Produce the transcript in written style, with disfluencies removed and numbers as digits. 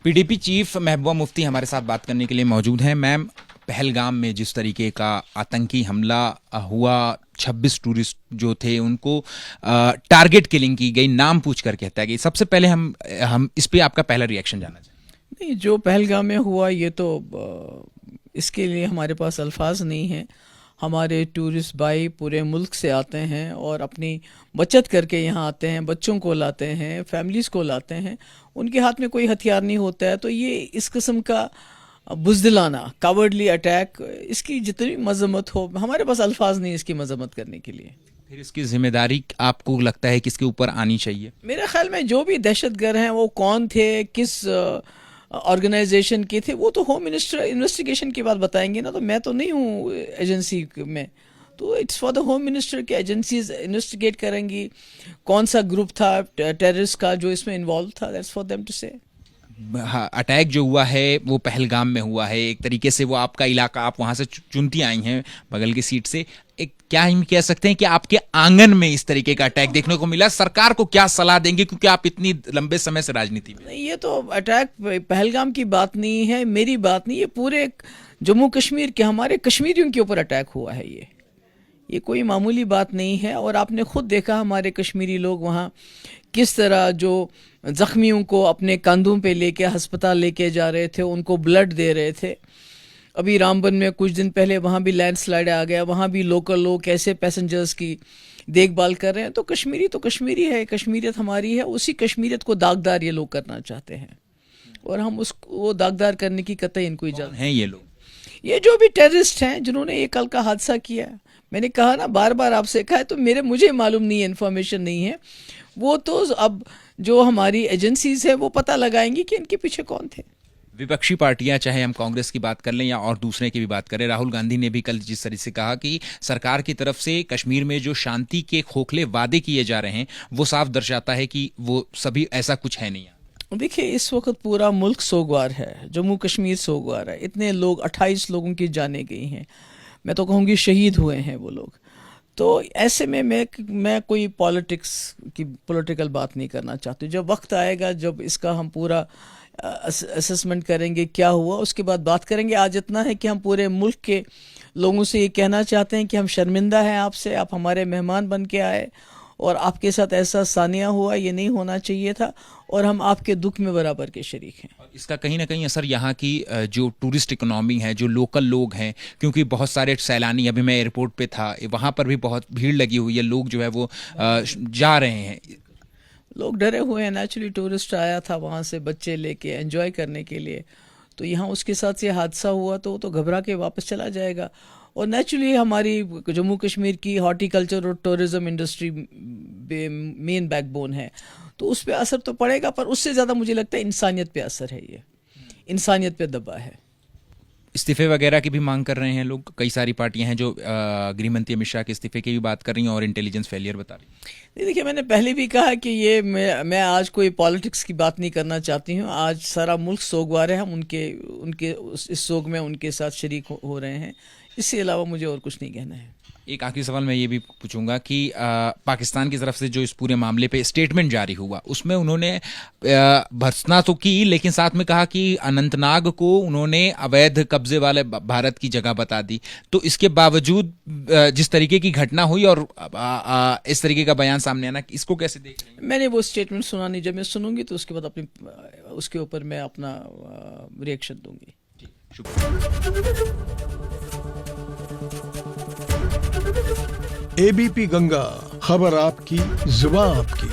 PDP chief Mehbooba Mufti हमारे साथ बात करने के लिए मौजूद हैं। मैम, पहलगाम में जिस तरीके का आतंकी हमला हुआ, 26 टूरिस्ट जो थे उनको टारगेट किलिंग की गई, नाम पूछ कर कहता गई, सबसे पहले हम इस पे आपका पहला रिएक्शन जानना चाहेंगे। नहीं, जो पहलगाम में हुआ ये तो इसके लिए हमारे पास अल्फाज नहीं है। हमारे टूरिस्ट भाई पूरे मुल्क से आते हैं और अपनी बचत करके यहाँ आते हैं, बच्चों को लाते हैं, फैमिलीज़ को लाते हैं, उनके हाथ में कोई हथियार नहीं होता है। तो ये इस किस्म का बुज़दिलाना, कावर्डली अटैक, इसकी जितनी मजम्मत हो, हमारे पास अल्फाज नहीं इसकी मजम्मत करने के लिए। फिर इसकी जिम्मेदारी आपको लगता है किसके ऊपर आनी चाहिए? मेरे ख्याल में जो भी दहशतगर्द हैं वो कौन थे, किस ऑर्गेनाइजेशन के थे, वो तो होम मिनिस्टर इन्वेस्टिगेशन के बाद बताएंगे ना। तो मैं तो नहीं हूँ एजेंसी में, तो it's for the home minister की एजेंसीज इन्वेस्टिगेट करेंगी कौन सा ग्रुप था टेररिस्ट का जो इसमें इन्वॉल्व था। दैट्स फॉर देम टू से। अटैक जो हुआ है वो पहलगाम में हुआ है, एक तरीके से वो आपका इलाका, आप वहाँ से चुनती आई हैं बगल की सीट से। एक क्या हम कह सकते हैं कि आपके आंगन में इस तरीके का अटैक देखने को मिला, सरकार को क्या सलाह देंगे, क्योंकि आप इतनी लंबे समय से राजनीति में? ये तो अटैक पहलगाम की बात नहीं है, मेरी बात नहीं, ये पूरे जम्मू कश्मीर के हमारे कश्मीरियों के ऊपर अटैक हुआ है। ये कोई मामूली बात नहीं है। और आपने खुद देखा हमारे कश्मीरी लोग वहाँ किस तरह जो ज़ख्मियों को अपने कंधों पे लेके अस्पताल लेके जा रहे थे, उनको ब्लड दे रहे थे। अभी रामबन में कुछ दिन पहले वहाँ भी लैंडस्लाइड आ गया, वहाँ भी लोकल लोग कैसे पैसेंजर्स की देखभाल कर रहे हैं। तो कश्मीरी है, कश्मीरियत हमारी है, उसी कश्मीरियत को दागदार ये लोग करना चाहते हैं और हम वो दागदार करने की कतई इनको इजाज़त हैं। ये लोग, ये जो भी टेररिस्ट हैं जिन्होंने ये कल का हादसा किया, मैंने कहा ना, बार बार आपसे कहा है, तो मुझे मालूम नहीं है, इन्फॉर्मेशन नहीं है। वो तो अब जो हमारी एजेंसीज है वो पता लगाएंगी कि इनके पीछे कौन थे। विपक्षी पार्टियां, चाहे हम कांग्रेस की बात कर लें या और दूसरे की भी बात करें, राहुल गांधी ने भी कल जिस तरह से कहा कि सरकार की तरफ से कश्मीर में जो शांति के खोखले वादे किए जा रहे हैं वो साफ दर्शाता है कि वो सभी ऐसा कुछ है नहीं। देखिए, इस वक्त पूरा मुल्क सोगवार है, जम्मू कश्मीर सोगवार है। इतने लोग, 28 लोगों की जानें गई हैं, मैं तो कहूँगी शहीद हुए हैं वो लोग। तो ऐसे में मैं कोई पॉलिटिकल बात नहीं करना चाहती। जब वक्त आएगा, जब इसका हम पूरा असेसमेंट करेंगे क्या हुआ, उसके बाद बात करेंगे। आज इतना है कि हम पूरे मुल्क के लोगों से ये कहना चाहते हैं कि हम शर्मिंदा हैं आपसे, आप हमारे मेहमान बन के आए और आपके साथ ऐसा सानिया हुआ, ये नहीं होना चाहिए था, और हम आपके दुख में बराबर के शरीक हैं। इसका कहीं ना कहीं असर यहाँ की जो टूरिस्ट इकोनॉमी है, जो लोकल लोग हैं, क्योंकि बहुत सारे सैलानी, अभी मैं एयरपोर्ट पे था, वहाँ पर भी बहुत भीड़ लगी हुई है, लोग जो है वो जा रहे हैं, लोग डरे हुए हैं। नेचुरली टूरिस्ट आया था वहाँ से बच्चे लेके एंजॉय करने के लिए, तो यहाँ उसके साथ ये हादसा हुआ तो वो तो घबरा के वापस चला जाएगा। और नेचुरली हमारी जम्मू कश्मीर की हॉर्टिकल्चर और टूरिज़्म इंडस्ट्री मेन बैकबोन है, तो उस पर असर तो पड़ेगा, पर उससे ज़्यादा मुझे लगता है इंसानियत पे असर है। ये इंसानियत पे दबा है। इस्तीफे वगैरह की भी मांग कर रहे हैं लोग, कई सारी पार्टियां हैं जो गृह मंत्री अमित शाह के इस्तीफे की भी बात कर रही हैं और इंटेलिजेंस फेलियर बता रही हैं। नहीं, देखिए, मैंने पहले भी कहा कि ये मैं आज कोई पॉलिटिक्स की बात नहीं करना चाहती हूँ। आज सारा मुल्क सोगवार है, हम उनके इस सोग में उनके साथ शरीक हो रहे हैं। इसके अलावा मुझे और कुछ नहीं कहना है। एक आखिरी सवाल मैं ये भी पूछूंगा कि पाकिस्तान की तरफ से जो इस पूरे मामले पे स्टेटमेंट जारी हुआ, उसमें उन्होंने भर्त्सना तो की, लेकिन साथ में कहा कि अनंतनाग को उन्होंने अवैध कब्जे वाले भारत की जगह बता दी। तो इसके बावजूद जिस तरीके की घटना हुई और इस तरीके का बयान सामने आना, इसको कैसे देख रहे हैं? मैंने वो स्टेटमेंट सुना नहीं, जब मैं सुनूंगी तो उसके बाद उसके ऊपर मैं अपना रिएक्शन दूंगी। एबीपी गंगा, खबर आपकी, जुबान आपकी।